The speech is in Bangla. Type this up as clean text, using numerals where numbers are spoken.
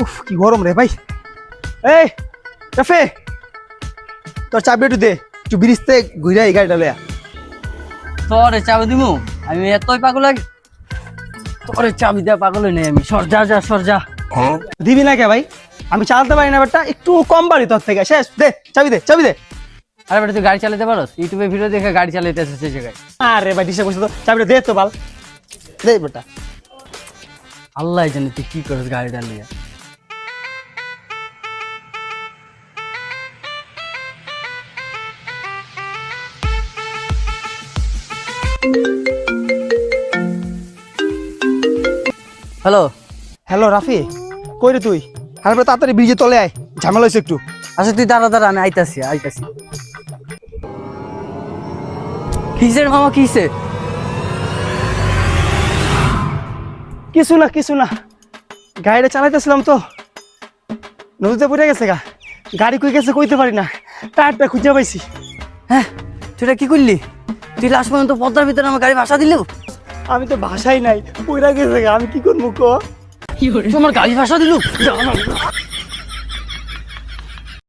উফ কি গরম রে ভাই। এই রাফে, তোর চাবি একটু দে, একটু ব্রিজতে ঘুরে এই গাড়িটা লয়া। তোরে চাবি দিমু? আমি এতই পাগল লাগে? তোরে চাবি দেওয়া পাগল নেই আমি। সর যা যা, সর যা। দিবি না কে ভাই? আমি চালাতে পারি না ব্যাপারটা, একটু কম বাড়ি তোর থেকে। শেষ, দে চাবি দে, চাবি দে। আরে বেটা তুই গাড়ি চালাতে পারোস? ইউটিউবে ভিডিও দেখে গাড়ি চালাতে আসে সেই জায়গায়। আরে ভাই ডিস্টার্ব করছিস তো, চাবিটা দে তো বাল, দে বেটা। আল্লাহ জানে তুই কি করিস গাড়িটা নিয়ে। হ্যালো। হ্যালো রাফি, কই রে তুই? আরে বেটা তাড়াতাড়ি ব্রিজে তলে আয়, ঝামেলা হয়েছে একটু। আচ্ছা তুই দাঁড়া দাঁড়া, আমি আইতাছি আইতাছি। কিসে রে মামা, কিসে? কিছু না কিছু না, গাড়িটা চালাইতেছিলাম তো নদীতে পড়ে গেছে গা। গাড়ি কই গেছে কইতে পারি না, টায়ারটা খুঁজে পাইছি। হ্যাঁ তুই এটা কি করলি? তুই লাস্ট পর্যন্ত পদ্মার ভিতরে আমার গাড়ি ভাষা দিলেও? আমি তো ভাষাই নাই, পড়ে গেছে গা, আমি কি করবো ক? তোমার গাড়ি ভাষা দিলু?